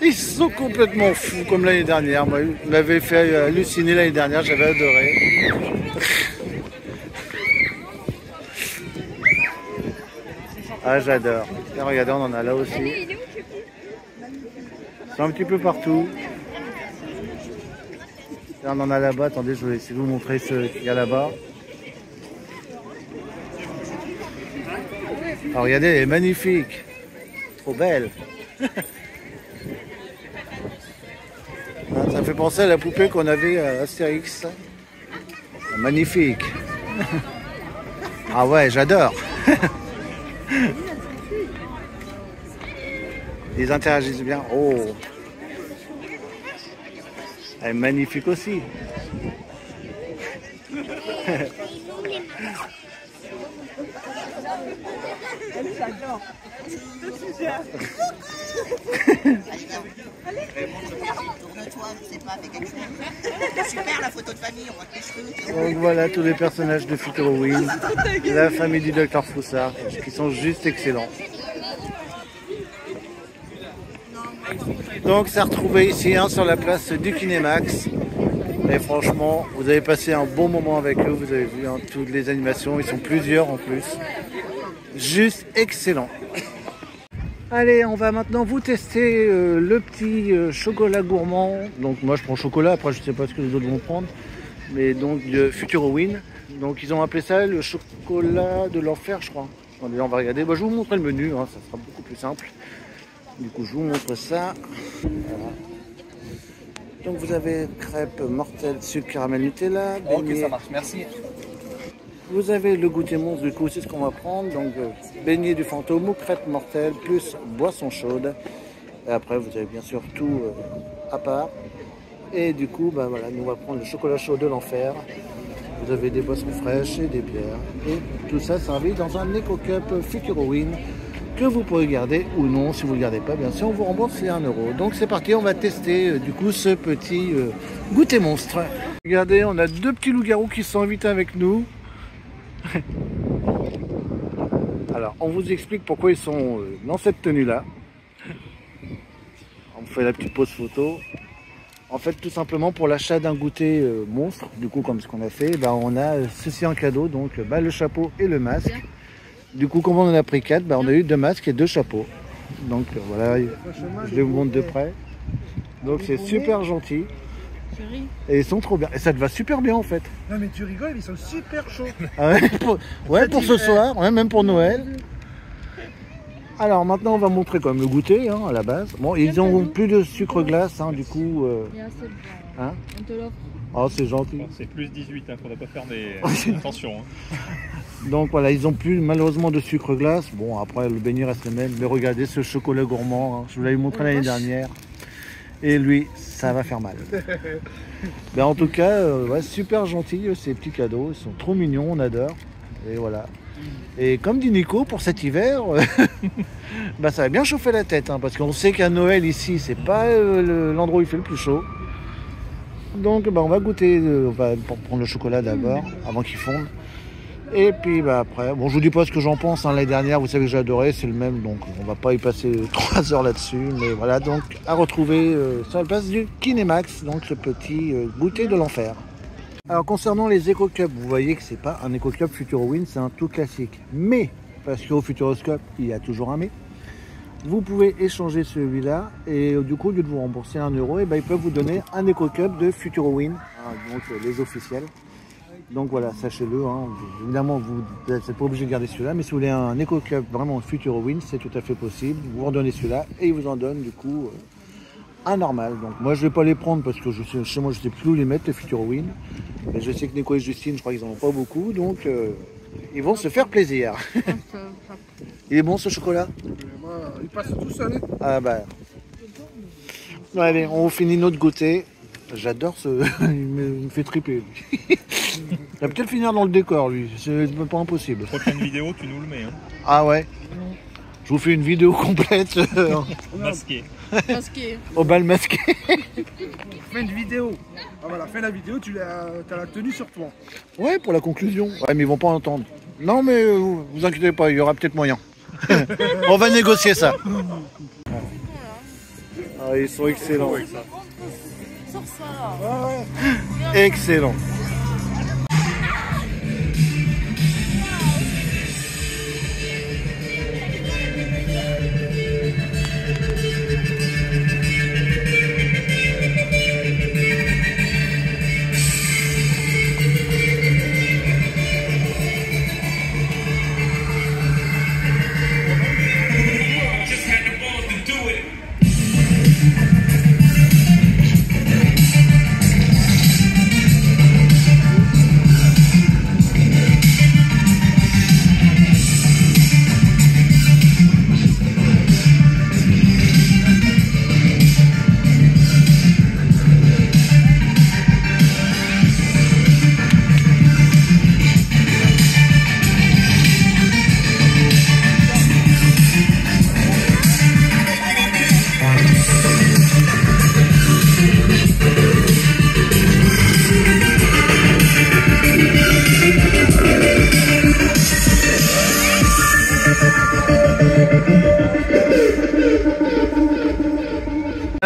Ils sont complètement fous comme l'année dernière. Moi, il m'avait fait halluciner l'année dernière, j'avais adoré. Ah, j'adore. Et regardez, on en a là aussi. C'est un petit peu partout. Et on en a là-bas. Attendez, je vais essayer de vous montrer ce qu'il y a là-bas. Alors regardez, elle est magnifique. Trop belle. Ça me fait penser à la poupée qu'on avait à Astérix. Magnifique. Ah ouais, j'adore. Ils interagissent bien. Oh. Elle est magnifique aussi. J'adore. Tourne-toi, je sais pas, fais quelque chose. Super la photo de famille, on voit que les cheveux. Donc voilà tous les personnages de Futurowin, la famille du Dr Foussard, qui sont juste excellents. Donc c'est retrouvé ici hein, sur la place du Kinémax. Et franchement, vous avez passé un bon moment avec eux, vous avez vu hein, toutes les animations, ils sont plusieurs en plus. Juste excellent. Allez, on va maintenant vous tester le petit chocolat gourmand. Donc moi je prends chocolat, après je sais pas ce que les autres vont prendre. Mais donc de Futurowin. Donc ils ont appelé ça le chocolat de l'enfer je crois. Attendez, on va regarder. Bah, je vais vous montrer le menu, hein, ça sera beaucoup plus simple. Du coup je vous montre ça. Voilà. Donc vous avez crêpe mortelle sucre caramel Nutella. Ok, ça marche, merci. Vous avez le goûter monstre, du coup c'est ce qu'on va prendre. Donc beignet du fantôme ou crêpe mortelle plus boisson chaude. Et après vous avez bien sûr tout à part. Et du coup bah, voilà, nous on va prendre le chocolat chaud de l'enfer. Vous avez des boissons fraîches et des bières. Et tout ça servi dans un Eco Cup Futurowin que vous pourrez garder ou non. Si vous ne le gardez pas, bien sûr, on vous rembourse les 1 €. Donc c'est parti, on va tester du coup ce petit goûter monstre. Regardez, on a 2 petits loups-garous qui sont invités avec nous. Alors, on vous explique pourquoi ils sont dans cette tenue-là. On fait la petite pause photo. En fait, tout simplement pour l'achat d'un goûter monstre, du coup, comme ce qu'on a fait, bah, on a ceci en cadeau, donc bah, le chapeau et le masque. Du coup, comme on en a pris 4, bah, on a eu 2 masques et 2 chapeaux. Donc voilà, je les vous montre de près. Donc c'est super gentil. Et ils sont trop bien. Et ça te va super bien en fait. Non mais tu rigoles, ils sont super chauds. Ah ouais, pour ce soir, ouais, même pour Noël. Alors maintenant on va montrer quand même le goûter hein, à la base. Bon, ils ont plus de sucre glace, hein, du coup. Hein, on te l'offre. Oh, c'est gentil. C'est plus 18, il ne faudrait pas faire des... Attention. Hein. Donc voilà, ils ont plus malheureusement de sucre glace. Bon, après le beignet reste le même. Mais regardez ce chocolat gourmand, hein. Je vous l'avais montré l'année dernière. Et lui, ça va faire mal. Ben, en tout cas, ouais, super gentil ces petits cadeaux. Ils sont trop mignons, on adore. Et voilà. Et comme dit Nico, pour cet hiver, ben, ça va bien chauffer la tête. Hein, parce qu'on sait qu'à Noël ici, c'est pas l'endroit où il fait le plus chaud. Donc ben, on va goûter, on va prendre le chocolat d'abord, avant qu'il fonde. Et puis bah, après, bon je vous dis pas ce que j'en pense, hein. L'année dernière vous savez que j'ai adoré, c'est le même, donc on va pas y passer 3 heures là-dessus. Mais voilà, donc à retrouver sur la place du Kinémax, donc ce petit goûter de l'enfer. Alors concernant les Eco Cups, vous voyez que c'est pas un Eco Cup Futurowin, c'est un tout classique. Mais, parce qu'au Futuroscope, il y a toujours un mais, vous pouvez échanger celui-là et du coup au lieu de vous rembourser 1 €, et ben, ils peuvent vous donner un Eco Cup de Futurowin, donc les officiels. Donc voilà, sachez-le, hein, évidemment vous n'êtes pas obligé de garder celui-là, mais si vous voulez un Eco Cup vraiment Futurowin, c'est tout à fait possible. Vous redonnez celui-là et ils vous en donnent du coup un normal. Donc moi je vais pas les prendre parce que chez moi je sais plus où les mettre les Futurowin. Mais je sais que Nico et Justine, je crois qu'ils en ont pas beaucoup, donc ils vont se faire plaisir. Il est bon ce chocolat? Il passe tout seul. Ah bah. Allez, on finit notre goûter. J'adore ce. Il me fait triper. va peut-être finir dans le décor, lui. C'est pas impossible. Prochaine vidéo, tu nous le mets. Hein. Ah ouais. Je vous fais une vidéo complète Masqué. Masqué. au bal masqué. Fais une vidéo. Ah voilà, fais la vidéo, t'as la tenue sur toi. Ouais, pour la conclusion. Ouais, mais ils vont pas entendre. Non, mais vous inquiétez pas, il y aura peut-être moyen. On va négocier ça. Ah, ils sont excellents. Sors ça. Excellent.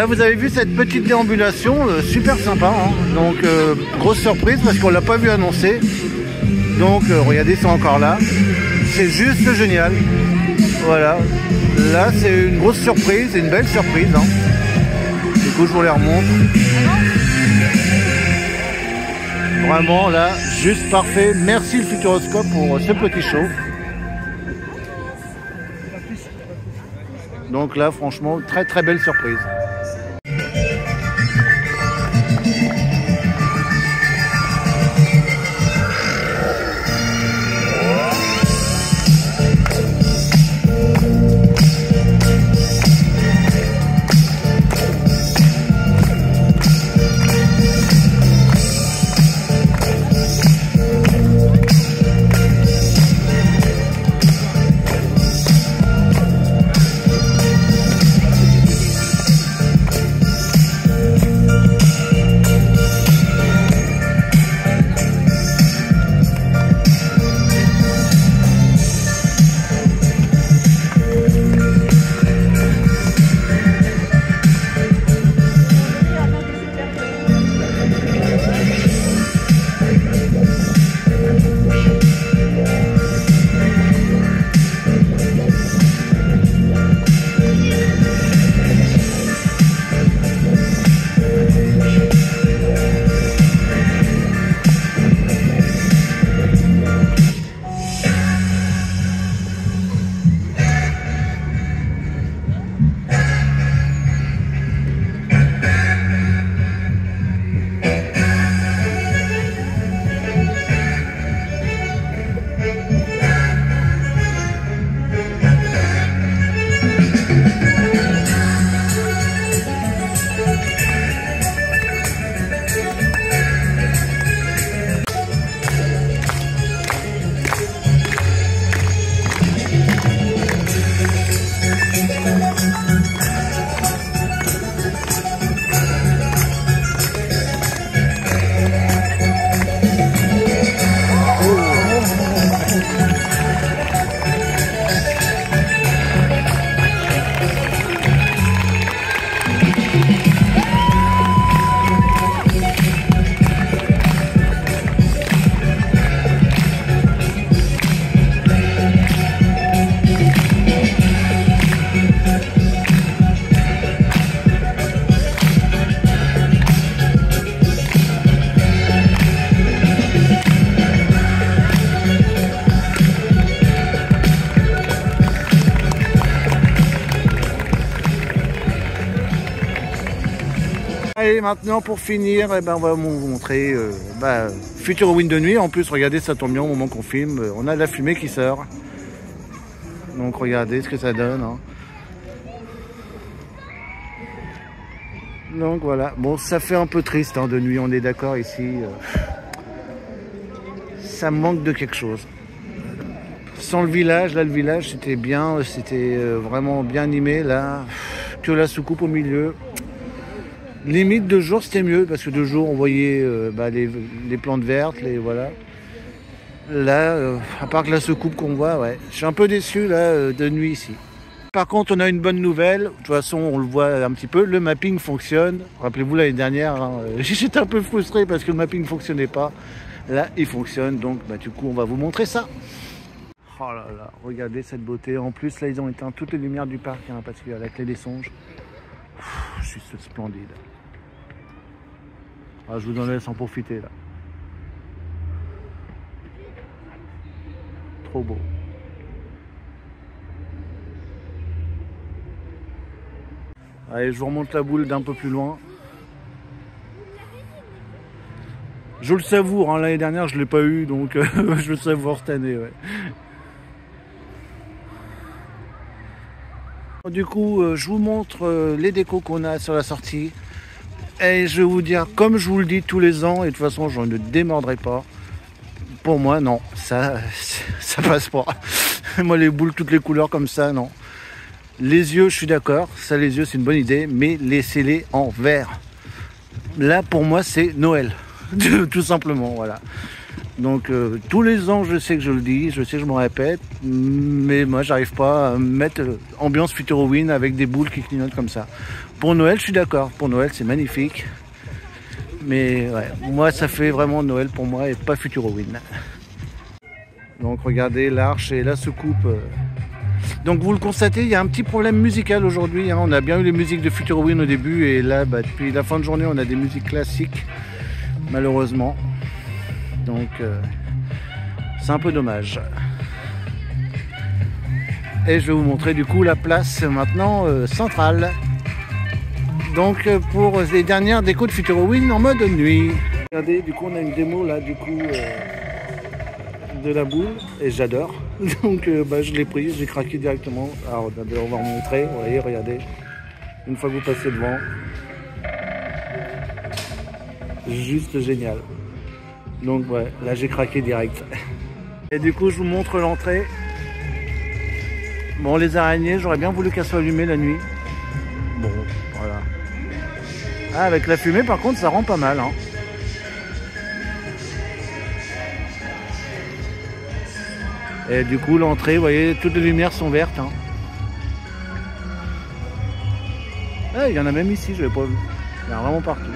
Vous avez vu cette petite déambulation, super sympa, hein. Donc grosse surprise parce qu'on l'a pas vu annoncer. Donc regardez, c'est encore là, c'est juste génial. Voilà, là c'est une grosse surprise, une belle surprise, hein. Du coup je vous les remonte. Vraiment là, juste parfait. Merci le Futuroscope pour ce petit show. Donc là franchement très très belle surprise. Et maintenant pour finir, eh ben, on va vous montrer Futurowind de nuit. En plus regardez, ça tombe bien au moment qu'on filme, on a de la fumée qui sort. Donc regardez ce que ça donne, hein. Donc voilà, bon ça fait un peu triste, hein, de nuit, on est d'accord ici. ça manque de quelque chose. Sans le village, là le village c'était bien, c'était vraiment bien animé. Là, que la soucoupe au milieu. Limite de jour c'était mieux parce que de jour on voyait les plantes vertes, voilà. Là, à part que la soucoupe qu'on voit, ouais, je suis un peu déçu là de nuit ici. Par contre, on a une bonne nouvelle. De toute façon, on le voit un petit peu. Le mapping fonctionne. Rappelez-vous l'année dernière, hein, j'étais un peu frustré parce que le mapping ne fonctionnait pas. Là, il fonctionne. Donc, du coup, on va vous montrer ça. Oh là là, regardez cette beauté. En plus, là, ils ont éteint toutes les lumières du parc hein, parce qu'il y a la clé des songes. Juste splendide. Ah, je vous en laisse en profiter là. Trop beau. Allez, je vous remonte la boule d'un peu plus loin. Je le savoure, hein, l'année dernière je ne l'ai pas eu, donc je le savoure cette année. Ouais. Du coup, je vous montre les décos qu'on a sur la sortie. Et je vais vous dire, comme je vous le dis tous les ans, et de toute façon je ne démordrai pas, pour moi non, ça passe pas. Moi les boules, toutes les couleurs comme ça, non. Les yeux, je suis d'accord, ça les yeux c'est une bonne idée, mais laissez-les en vert. Là pour moi c'est Noël, tout simplement, voilà. Donc tous les ans je sais que je le dis, je sais que je me répète, mais moi j'arrive pas à mettre ambiance Future Halloween avec des boules qui clignotent comme ça. Pour Noël je suis d'accord, pour Noël c'est magnifique, mais ouais, moi ça fait vraiment Noël pour moi et pas Future Halloween. Donc regardez l'arche et la soucoupe. Donc vous le constatez, il y a un petit problème musical aujourd'hui. Hein. On a bien eu les musiques de Future Halloween au début et là, depuis la fin de journée, on a des musiques classiques, malheureusement. Donc c'est un peu dommage. Et je vais vous montrer du coup la place maintenant centrale. Donc pour les dernières décos de Future Halloween en mode nuit. Regardez, du coup on a une démo là, du coup de la boule et j'adore. Donc je l'ai prise, j'ai craqué directement. Alors on va vous montrer, vous voyez, regardez. Une fois que vous passez devant. Juste génial. Donc ouais, là j'ai craqué direct. Et du coup je vous montre l'entrée. Bon, les araignées, j'aurais bien voulu qu'elles soient allumées la nuit. Bon, voilà. Ah, avec la fumée par contre ça rend pas mal hein. Et du coup l'entrée, vous voyez, toutes les lumières sont vertes hein. Ah, il y en a même ici, je l'ai pas vu. Il y en a vraiment partout.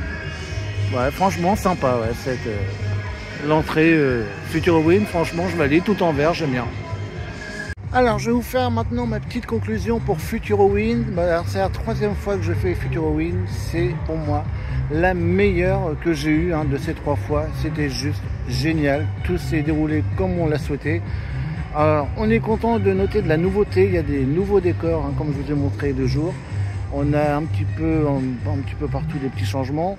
Ouais, franchement sympa, ouais, cette l'entrée Future Halloween, franchement je valide, tout en vert, j'aime bien. Alors je vais vous faire maintenant ma petite conclusion pour Future Halloween. C'est la troisième fois que je fais Future Halloween, c'est pour moi la meilleure que j'ai eue hein, de ces 3 fois. C'était juste génial, tout s'est déroulé comme on l'a souhaité. Alors on est content de noter de la nouveauté, il y a des nouveaux décors hein, comme je vous ai montré de jour. On a un petit peu partout des petits changements.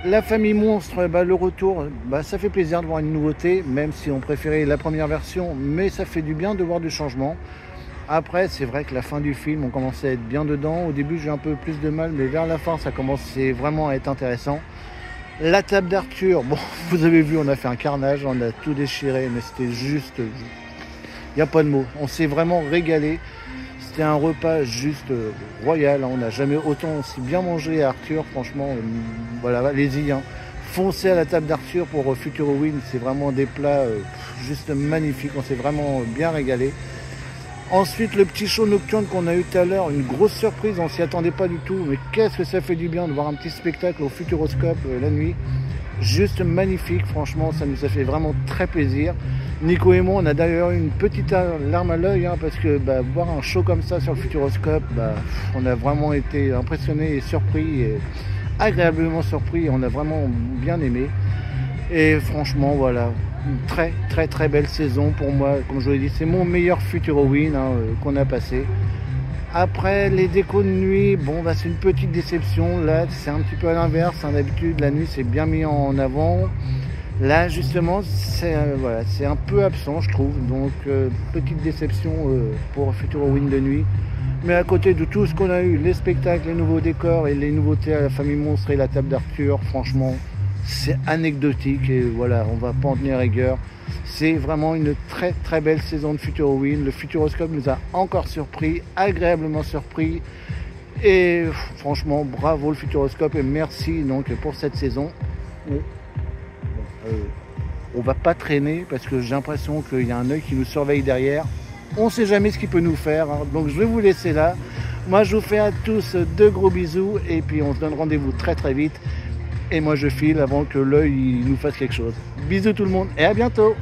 La famille monstre, le retour, ça fait plaisir de voir une nouveauté, même si on préférait la première version, mais ça fait du bien de voir du changement. Après, c'est vrai que la fin du film, on commençait à être bien dedans. Au début, j'ai un peu plus de mal, mais vers la fin, ça commençait vraiment à être intéressant. La table d'Arthur, bon, vous avez vu, on a fait un carnage, on a tout déchiré, mais c'était juste... Il n'y a pas de mots. On s'est vraiment régalé. C'était un repas juste royal. On n'a jamais autant aussi bien mangé à Arthur. Franchement, voilà, allez-y. Hein. Foncez à la table d'Arthur pour Future Halloween. C'est vraiment des plats juste magnifiques. On s'est vraiment bien régalé. Ensuite, le petit show nocturne qu'on a eu tout à l'heure. Une grosse surprise. On s'y attendait pas du tout. Mais qu'est-ce que ça fait du bien de voir un petit spectacle au Futuroscope la nuit. Juste magnifique. Franchement, ça nous a fait vraiment très plaisir. Nico et moi, on a d'ailleurs une petite larme à l'œil hein, parce que voir un show comme ça sur le Futuroscope, on a vraiment été impressionnés et surpris, et agréablement surpris. On a vraiment bien aimé. Et franchement, voilà, une très très très belle saison pour moi. Comme je vous l'ai dit, c'est mon meilleur Future Halloween hein, qu'on a passé. Après, les décos de nuit, bon, c'est une petite déception. Là, c'est un petit peu à l'inverse. Hein, d'habitude, la nuit, c'est bien mis en avant. Là, justement, c'est voilà, un peu absent, je trouve. Donc, petite déception pour Future Halloween de nuit. Mais à côté de tout ce qu'on a eu, les spectacles, les nouveaux décors et les nouveautés à la famille monstre et la table d'Arthur, franchement, c'est anecdotique et voilà, on va pas en tenir rigueur. C'est vraiment une très très belle saison de Futurowin. Le Futuroscope nous a encore surpris, agréablement surpris. Et franchement, bravo le Futuroscope et merci donc pour cette saison. On va pas traîner parce que j'ai l'impression qu'il y a un œil qui nous surveille derrière. On sait jamais ce qu'il peut nous faire, hein. Donc je vais vous laisser là. Moi je vous fais à tous de gros bisous et puis on se donne rendez-vous très très vite. Et moi je file avant que l'œil nous fasse quelque chose. Bisous tout le monde et à bientôt.